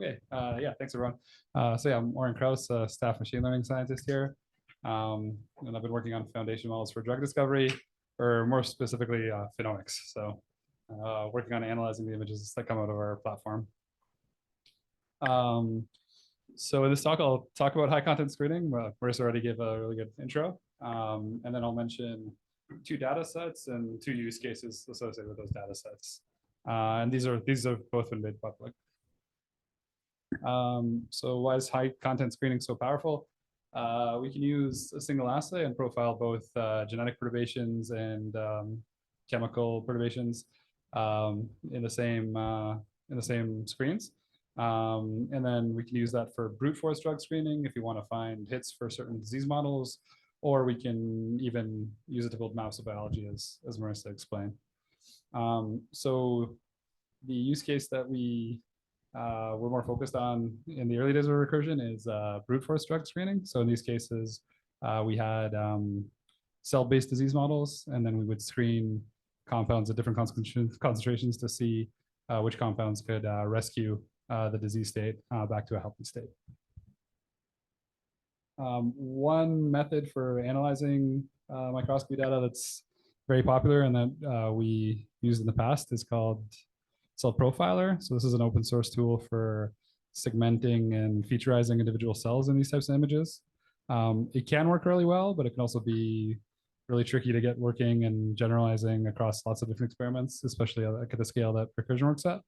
Okay, yeah, thanks everyone. So yeah, I'm Oren Kraus, staff machine learning scientist here. And I've been working on foundation models for drug discovery, or more specifically, phenomics. So working on analyzing the images that come out of our platform. So in this talk, I'll talk about high content screening. Marissa already gave a really good intro. And then I'll mention 2 data sets and 2 use cases associated with those data sets. And these have both been made public. So why is high content screening so powerful? We can use a single assay and profile both genetic perturbations and chemical perturbations in the same screens. And then we can use that for brute force drug screening if you want to find hits for certain disease models, or we can even use it to build maps of biology, as Marissa explained. So the use case that we're more focused on in the early days of recursion is brute force drug screening. So in these cases, we had cell-based disease models, and then we would screen compounds at different concentrations to see which compounds could rescue the disease state back to a healthy state. One method for analyzing microscopy data that's very popular and that we used in the past is called Cell Profiler. So this is an open source tool for segmenting and featurizing individual cells in these types of images. It can work really well, but it can also be really tricky to get working and generalizing across lots of different experiments, especially at the scale that Recursion works at.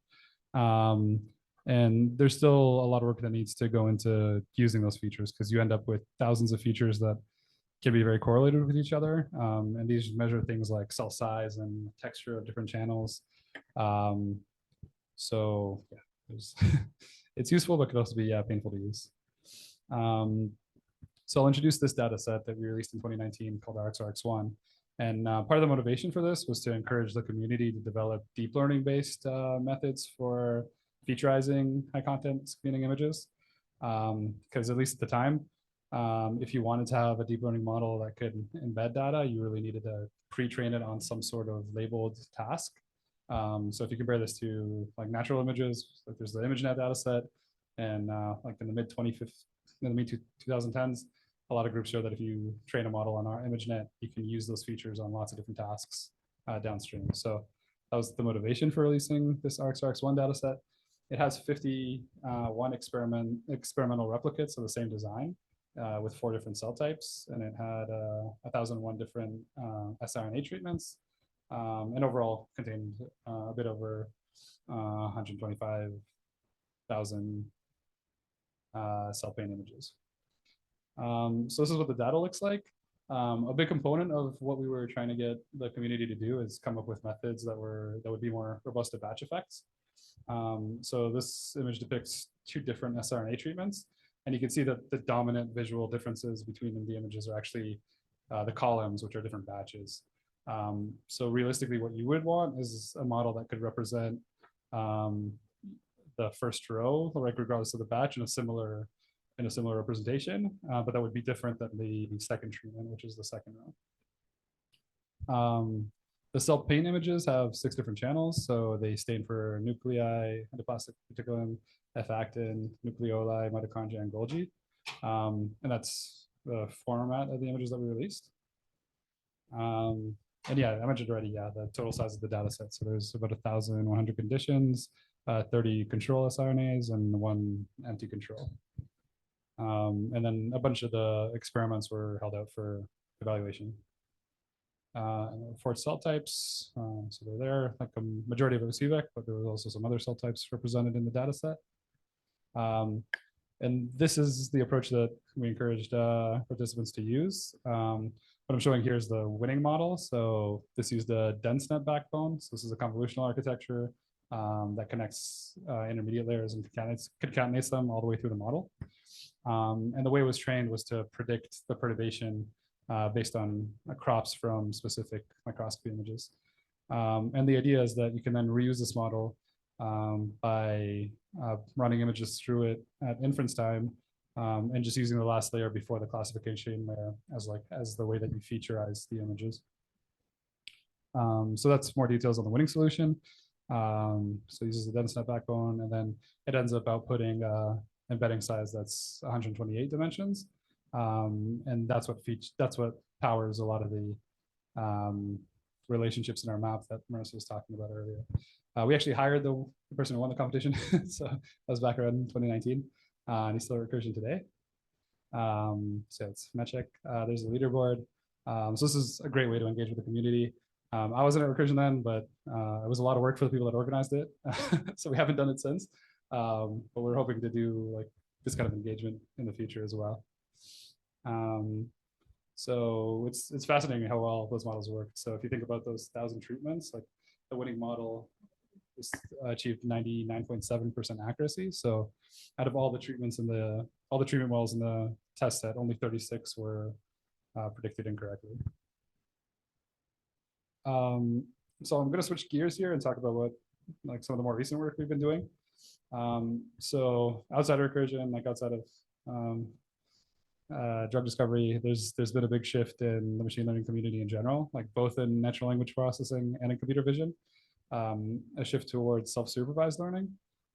And there's still a lot of work that needs to go into using those features, because you end up with thousands of features that can be very correlated with each other. And these measure things like cell size and texture of different channels. So yeah, it's useful, but could also be painful to use. So I'll introduce this data set that we released in 2019 called RxRx1. And part of the motivation for this was to encourage the community to develop deep learning based methods for featurizing high content screening images. Because at least at the time, if you wanted to have a deep learning model that could embed data, you really needed to pre-train it on some sort of labeled task. So if you compare this to like natural images, like there's the ImageNet data set, and like in the mid 2010s, a lot of groups show that if you train a model on our ImageNet, you can use those features on lots of different tasks downstream. So that was the motivation for releasing this RxRx1 data set. It has 51 experimental replicates of the same design with 4 different cell types, and it had 1,001 different siRNA treatments. And overall contained a bit over 125,000 cell pain images. So this is what the data looks like. A big component of what we were trying to get the community to do is come up with methods that would be more robust to batch effects. So this image depicts 2 different siRNA treatments, and you can see that the dominant visual differences between the images are actually the columns, which are different batches. So realistically, what you would want is a model that could represent the first row, like regardless of the batch, in a similar representation, but that would be different than the second treatment, which is the second row. The cell pain images have 6 different channels, so they stain for nuclei, endoplasmic reticulum, F-actin, nucleoli, mitochondria, and Golgi. And that's the format of the images that we released. And yeah, I mentioned already, yeah, the total size of the data set. So there's about 1,100 conditions, 30 control siRNAs, and 1 empty control. And then a bunch of the experiments were held out for evaluation. 4 cell types, so they're there, like a majority of it was CVEC, but there was also some other cell types represented in the data set. And this is the approach that we encouraged participants to use. What I'm showing here is the winning model. So this used a DenseNet backbone. So this is a convolutional architecture that connects intermediate layers and concatenates them all the way through the model. And the way it was trained was to predict the perturbation based on crops from specific microscopy images. And the idea is that you can then reuse this model by running images through it at inference time and just using the last layer before the classification layer as the way that you featurize the images. So that's more details on the winning solution. So it uses the DenseNet backbone, and then it ends up outputting embedding size that's 128 dimensions. And that's what powers a lot of the relationships in our map that Marissa was talking about earlier. We actually hired the person who won the competition. So that was back around 2019. And he's still at Recursion today. So it's Mechik. There's a leaderboard. So this is a great way to engage with the community. I wasn't at Recursion then, but it was a lot of work for the people that organized it. So we haven't done it since. But we're hoping to do like this kind of engagement in the future as well. So it's fascinating how well those models work. So if you think about those 1,000 treatments, like the winning model achieved 99.7% accuracy. So out of all the treatments in all the treatment models in the test set, only 36 were predicted incorrectly. So I'm going to switch gears here and talk about what like some of the more recent work we've been doing. So outside of Recursion, like outside of drug discovery, there's been a big shift in the machine learning community in general, like both in natural language processing and in computer vision. A shift towards self-supervised learning,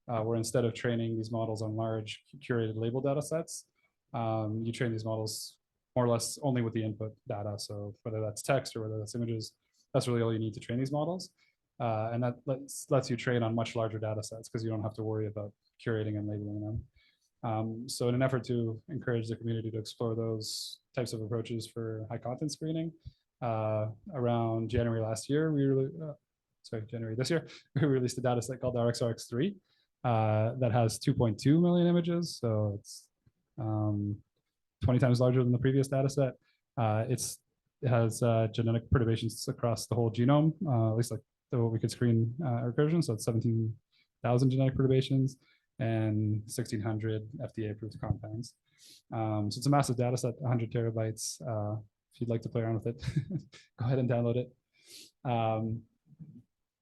where instead of training these models on large curated label data sets, you train these models more or less only with the input data. So whether that's text or whether that's images, that's really all you need to train these models. And that lets you train on much larger data sets because you don't have to worry about curating and labeling them. So in an effort to encourage the community to explore those types of approaches for high content screening, around January last year, January this year, we released a data set called RxRx3 that has 2.2 million images. So it's 20 times larger than the previous data set. It has genetic perturbations across the whole genome, at least like what we could screen recursion. So it's 17,000 genetic perturbations and 1,600 FDA-approved compounds. So it's a massive data set, 100 terabytes. If you'd like to play around with it, go ahead and download it.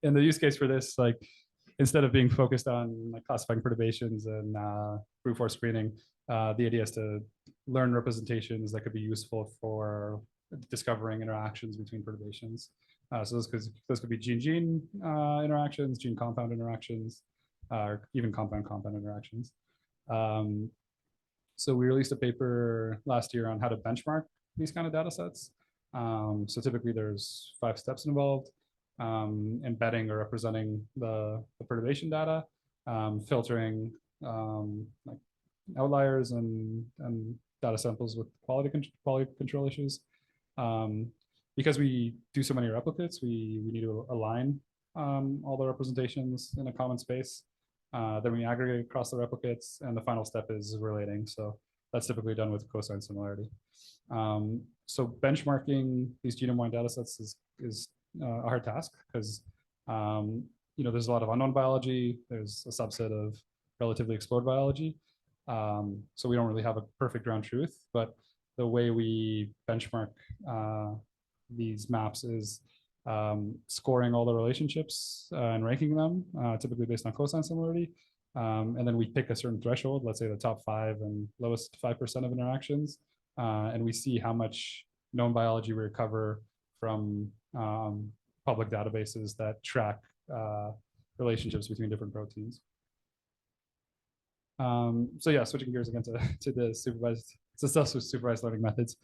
And the use case for this, like instead of being focused on like classifying perturbations and brute force screening, the idea is to learn representations that could be useful for discovering interactions between perturbations. So those could be gene-gene interactions, gene-compound interactions, or even compound-compound interactions. So we released a paper last year on how to benchmark these kind of data sets. So typically there's 5 steps involved. Embedding or representing the perturbation data, filtering like outliers and data samples with quality control issues. Because we do so many replicates, we need to align all the representations in a common space. Then we aggregate across the replicates, and the final step is relating. So that's typically done with cosine similarity. So benchmarking these genome-wide data sets is a hard task because there's a lot of unknown biology. There's a subset of relatively explored biology. So we don't really have a perfect ground truth, but the way we benchmark these maps is scoring all the relationships and ranking them, typically based on cosine similarity. And then we pick a certain threshold, let's say the top 5 and lowest 5% of interactions, and we see how much known biology we recover from public databases that track relationships between different proteins. So yeah, switching gears again to the self-supervised learning methods.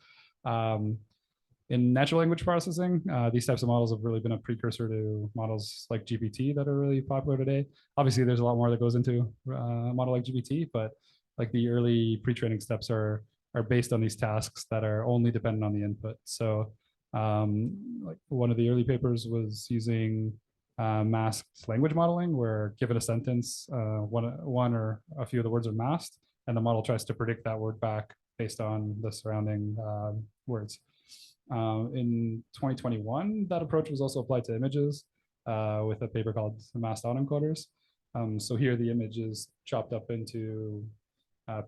In natural language processing, these types of models have really been a precursor to models like GPT that are really popular today. Obviously, there's a lot more that goes into a model like GPT, but like the early pre-training steps are based on these tasks that are only dependent on the input. So like one of the early papers was using masked language modeling, where given a sentence, one or a few of the words are masked, and the model tries to predict that word back based on the surrounding words. In 2021, that approach was also applied to images with a paper called masked autoencoders. So here the image is chopped up into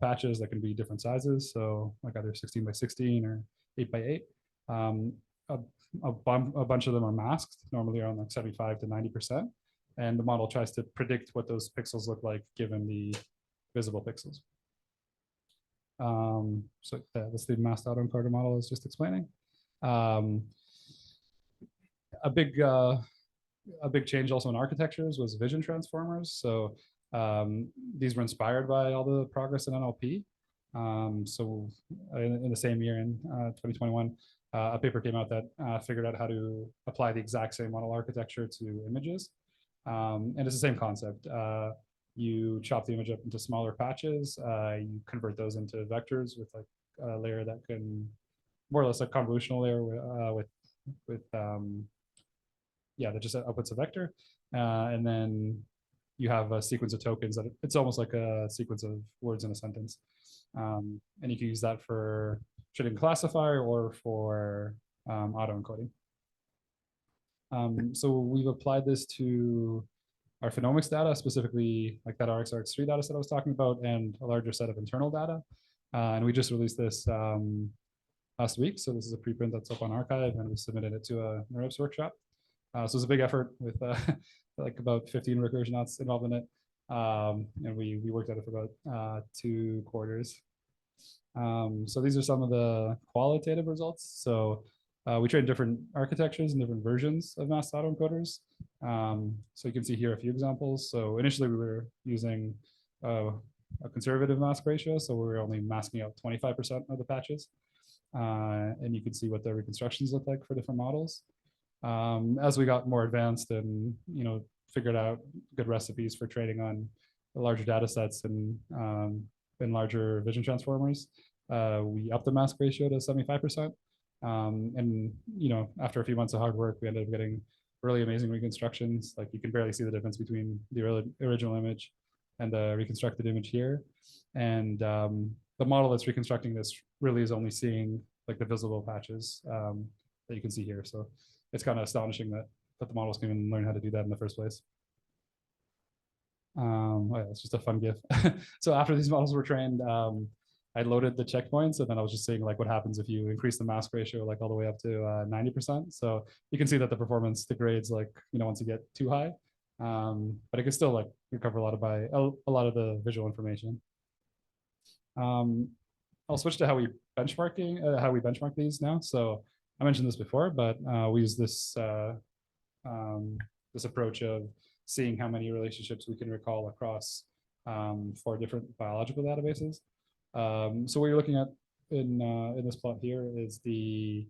patches that can be different sizes, so like either 16 by 16 or 8 by 8. A bunch of them are masked, normally around like 75 to 90%, and the model tries to predict what those pixels look like given the visible pixels. So that's the masked autoencoder model I was just explaining. A big a big change also in architectures was vision transformers. So these were inspired by all the progress in NLP. So in the same year, in 2021, a paper came out that figured out how to apply the exact same model architecture to images. And it's the same concept. You chop the image up into smaller patches. You convert those into vectors with like a layer that can more or less a convolutional layer with yeah, that just outputs a vector. And then you have a sequence of tokens that it's almost like a sequence of words in a sentence. And you can use that for trading classifier or for autoencoding. So we've applied this to our phenomics data, specifically like that RxRx3 data set I was talking about, and a larger set of internal data. And we just released this last week. So this is a preprint that's up on arXiv, and we submitted it to a NeurIPS workshop. So it's a big effort with like about 15 recursion knots involved in it. And we worked at it for about 2 quarters. So these are some of the qualitative results. So we trained different architectures and different versions of masked autoencoders. So you can see here a few examples. So initially we were using a conservative mask ratio. So we were only masking out 25% of the patches. And you can see what the reconstructions look like for different models. As we got more advanced and figured out good recipes for training on larger data sets and larger vision transformers, we upped the mask ratio to 75%. And after a few months of hard work, we ended up getting really amazing reconstructions. Like you can barely see the difference between the original image and the reconstructed image here. And the model that's reconstructing this really is only seeing like the visible patches that you can see here. So it's kind of astonishing that the models can even learn how to do that in the first place. Oh yeah, it's just a fun GIF. So after these models were trained, I loaded the checkpoints, and then I was just seeing like what happens if you increase the mask ratio like all the way up to 90%. So you can see that the performance degrades like once you get too high, but it can still like recover a lot of the visual information. I'll switch to how we benchmark these now. So I mentioned this before, but we use this this approach of seeing how many relationships we can recall across 4 different biological databases. So what you're looking at in this plot here is the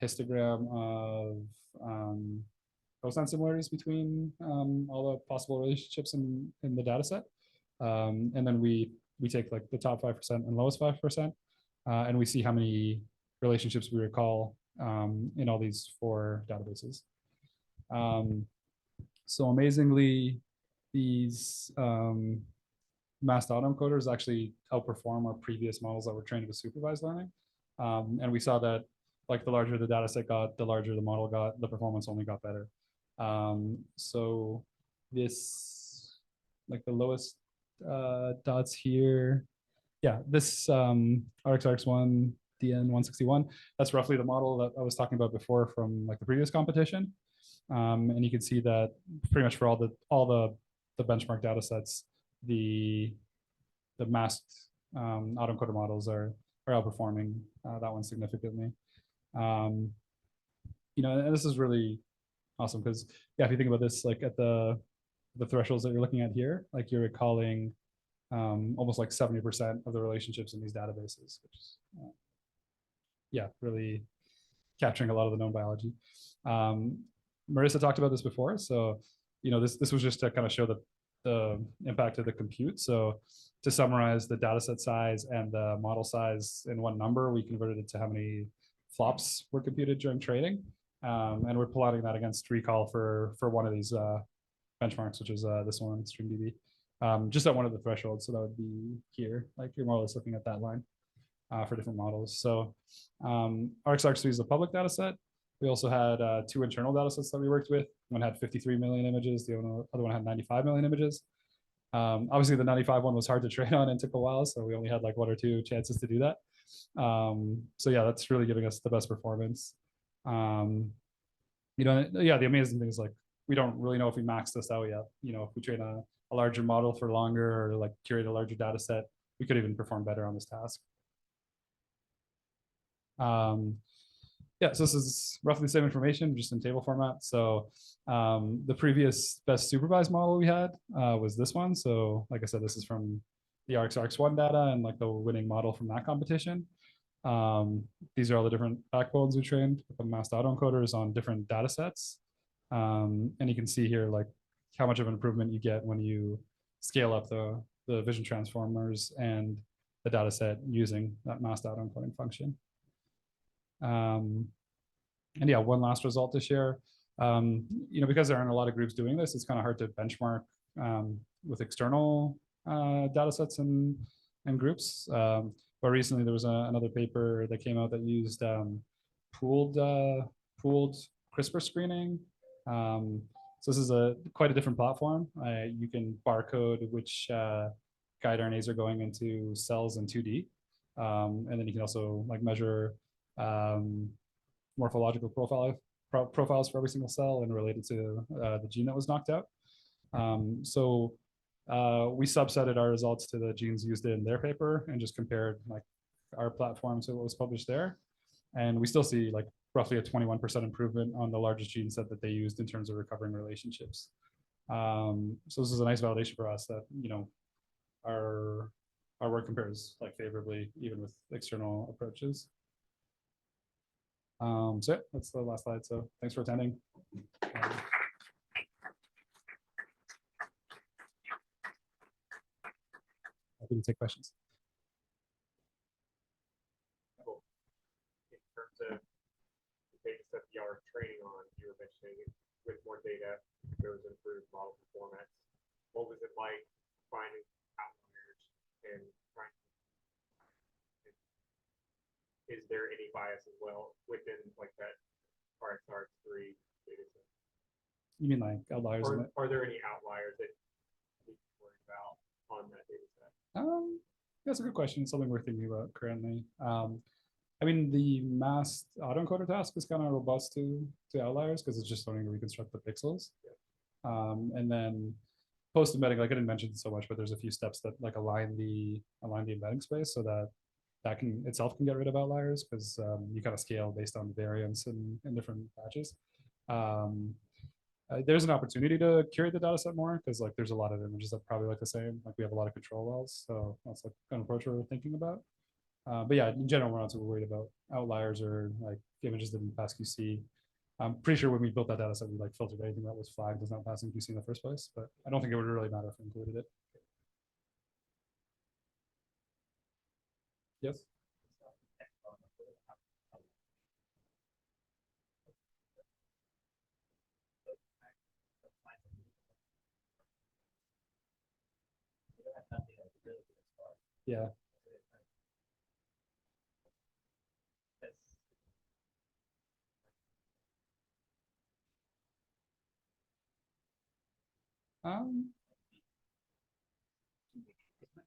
histogram of cosine similarities between all the possible relationships in the data set. And then we take like the top 5% and lowest 5%, and we see how many relationships we recall in all these 4 databases. So amazingly, these masked autoencoders actually outperform our previous models that were trained with supervised learning. And we saw that like the larger the data set got, the larger the model got, the performance only got better. So this, like the lowest dots here, yeah, this RxRx1 DN161, that's roughly the model that I was talking about before from like the previous competition. And you can see that pretty much for all the benchmark data sets, the masked autoencoder models are outperforming that one significantly. And this is really awesome because if you think about this, like at the thresholds that you're looking at here, like you're recalling almost like 70% of the relationships in these databases, which is really capturing a lot of the known biology. Marissa talked about this before, so this was just to kind of show the impact of the compute. So to summarize the data set size and the model size in one number, we converted it to how many flops were computed during training, and we're plotting that against recall for one of these benchmarks, which is this one, StreamDB, just at one of the thresholds. So that would be here, like you're more or less looking at that line for different models. So RxRx3 is a public data set. We also had 2 internal data sets that we worked with. One had 53 million images. The other one had 95 million images. Obviously, the 95 one was hard to train on and took a while, so we only had like 1 or 2 chances to do that. So yeah, that's really giving us the best performance. The amazing thing is like we don't really know if we maxed this out yet. If we train a larger model for longer or like curate a larger data set, we could even perform better on this task. Yeah, so this is roughly the same information, just in table format. So the previous best supervised model we had was this one. So like I said, this is from the ARCS-1 data and like the winning model from that competition. These are all the different backbones we trained with the masked autoencoders on different data sets. And you can see here like how much of an improvement you get when you scale up the vision transformers and the data set using that masked autoencoding function. And yeah, one last result to share. Because there aren't a lot of groups doing this, it's kind of hard to benchmark with external data sets and groups. But recently there was another paper that came out that used pooled CRISPR screening. So this is quite a different platform. You can barcode which guide RNAs are going into cells in 2D. And then you can also like measure morphological profiles for every single cell and related to the gene that was knocked out. So we subsetted our results to the genes used in their paper and just compared like our platform to what was published there. And we still see like roughly a 21% improvement on the largest gene set that they used in terms of recovering relationships. So this is a nice validation for us that, our work compares like favorably even with external approaches. So yeah, that's the last slide. So thanks for attending. Happy to take questions. In terms of the data set you are training on, you were mentioning with more data, there was improved model performance. What was it like finding outliers and trying? Is there any bias as well within like that RxR3 data set? You mean like outliers? Are there any outliers that you need to worry about on that data set? That's a good question. It's something we're thinking about currently. I mean, the masked autoencoder task is kind of robust to outliers because it's just starting to reconstruct the pixels. Yeah. And then post embedding, like I didn't mention so much, but there's a few steps that like align the embedding space so that can itself can get rid of outliers because you kind of scale based on the variance in different batches. There's an opportunity to curate the data set more because like there's a lot of images that probably look the same. Like we have a lot of control wells, so that's like an approach we're thinking about. But yeah, in general, we're not super worried about outliers or like images that didn't pass QC. I'm pretty sure when we built that data set, we like filtered anything that was flagged as not passing QC in the first place. But I don't think it would really matter if we included it. Yes. Yeah.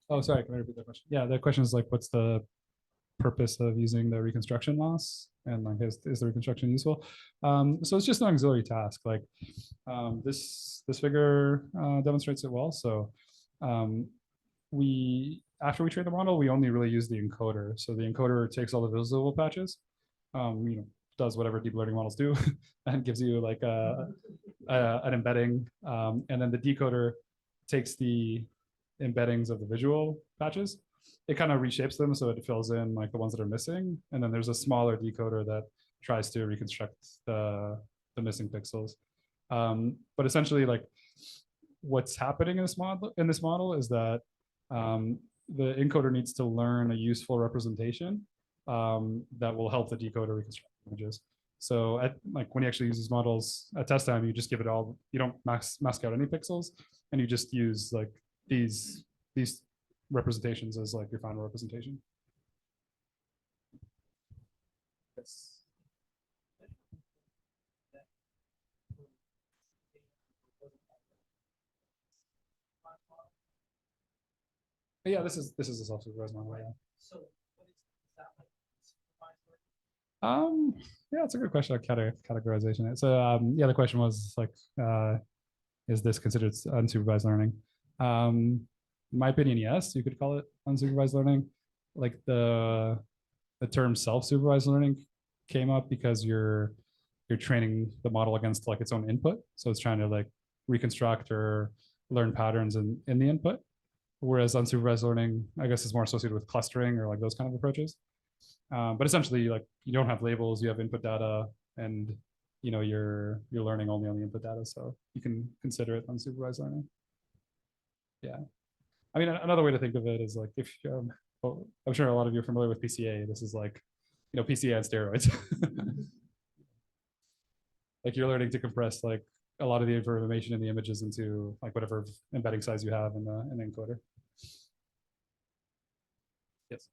Oh, sorry. Can I repeat that question? Yeah, the question is like, what's the purpose of using the reconstruction loss, and like, is the reconstruction useful? So it's just an auxiliary task. Like this figure demonstrates it well. So after we train the model, we only really use the encoder. So the encoder takes all the visible patches, does whatever deep learning models do, and gives you like an embedding, and then the decoder takes the embeddings of the visual patches. It kind of reshapes them so it fills in like the ones that are missing, and then there's a smaller decoder that tries to reconstruct the missing pixels. But essentially, like what's happening in this model is that the encoder needs to learn a useful representation that will help the decoder reconstruct images. So like when you actually use these models at test time, you just give it all, you don't mask out any pixels, and you just use like these representations as like your final representation. Yes. But yeah, this is a self-supervised model. Yeah. So what is that like? Yeah, it's a good question. Categorization. So yeah, the question was like, is this considered unsupervised learning? In my opinion, yes, you could call it unsupervised learning. Like the term self-supervised learning came up because you're training the model against like its own input. So it's trying to like reconstruct or learn patterns in the input. Whereas unsupervised learning, I guess, is more associated with clustering or like those kind of approaches. But essentially, like you don't have labels, you have input data, and you're learning only on the input data. So you can consider it unsupervised learning. Yeah. I mean, another way to think of it is like if well, I'm sure a lot of you are familiar with PCA. This is like, PCA on steroids. Like you're learning to compress like a lot of the information in the images into like whatever embedding size you have in the encoder. Yes.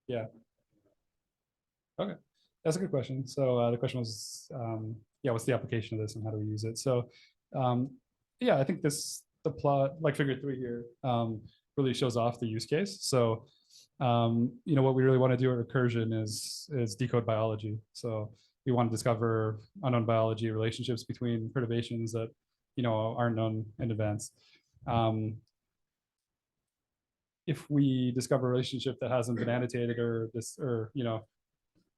Yeah. Okay. That's a good question. So the question was, yeah, what's the application of this and how do we use it? So, yeah, I think the plot, like figure 3 here, really shows off the use case. So, what we really want to do at Recursion is decode biology. So we want to discover unknown biology relationships between perturbations that, aren't known in advance. If we discover a relationship that hasn't been annotated or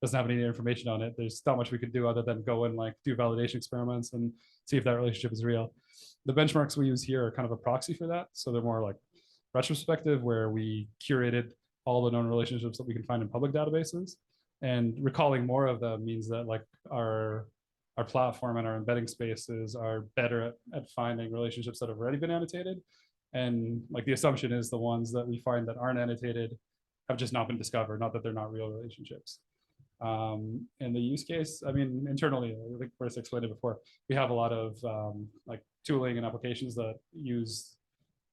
doesn't have any information on it, there's not much we could do other than go and like do validation experiments and see if that relationship is real. The benchmarks we use here are kind of a proxy for that. So they're more like retrospective, where we curated all the known relationships that we can find in public databases. And recalling more of them means that like our platform and our embedding spaces are better at finding relationships that have already been annotated. And like the assumption is the ones that we find that aren't annotated have just not been discovered, not that they're not real relationships. And the use case, I mean, internally, I think Chris explained it before, we have a lot of like tooling and applications that use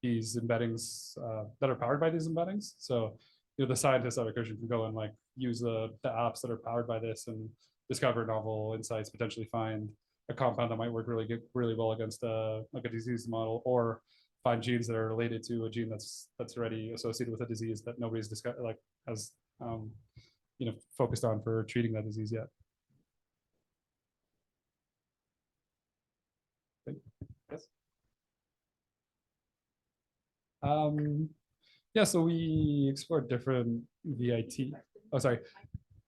these embeddings that are powered by these embeddings. So, the scientists at Recursion can go and like use the apps that are powered by this and discover novel insights, potentially find a compound that might work really well against like a disease model, or find genes that are related to a gene that's already associated with a disease that nobody's discussed, like has focused on for treating that disease yet. Yes. Yeah, so we explored different VIT. Oh, sorry.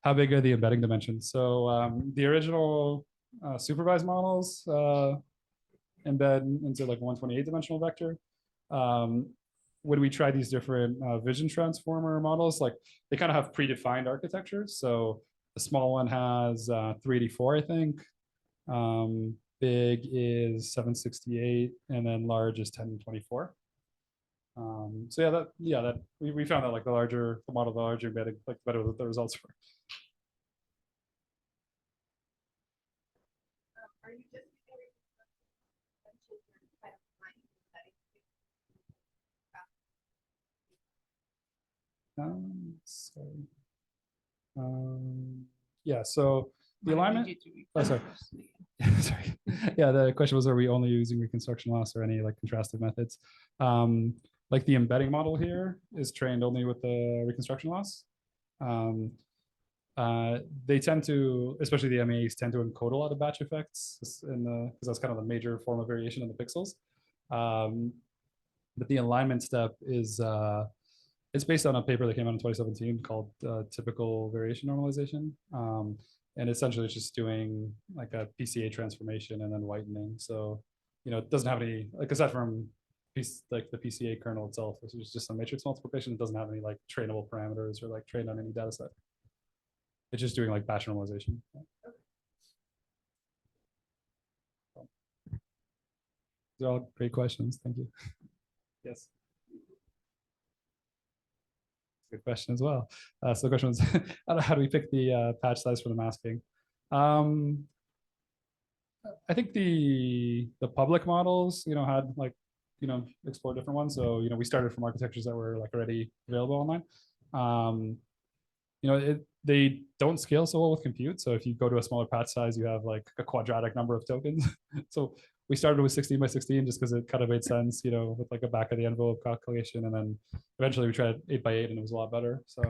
How big are the embedding dimensions? So the original supervised models embed into like 128 dimensional vector. When we try these different vision transformer models, like they kind of have predefined architectures. So the small one has 384, I think. Big is 768, and then large is 1024. So that we found that like the larger the model, the larger embedding, like the better the results were. Are you just Sorry. Yeah, so the alignment. Oh, sorry. Sorry. Yeah, the question was, are we only using reconstruction loss or any like contrastive methods? Like the embedding model here is trained only with the reconstruction loss. They tend to, especially the MEAs, tend to encode a lot of batch effects because that's kind of the major form of variation in the pixels. But the alignment step is it's based on a paper that came out in 2017 called typical variation normalization. And essentially it's just doing like a PCA transformation and then whitening. So, it doesn't have any, like aside from like the PCA kernel itself, which is just a matrix multiplication, it doesn't have any like trainable parameters or like trained on any data set. It's just doing like batch normalization. These are all great questions. Thank you. Yes. Good question as well. So the question was, how do we pick the patch size for the masking? I think the public models, had like, explore different ones. So, we started from architectures that were like already available online. They don't scale so well with compute. So if you go to a smaller patch size, you have like a quadratic number of tokens. So we started with 16 by 16 just because it kind of made sense, with like a back of the envelope calculation. And then eventually we tried 8 by 8 and it was a lot better. So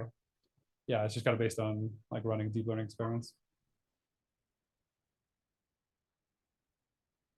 yeah, it's just kind of based on like running deep learning experiments.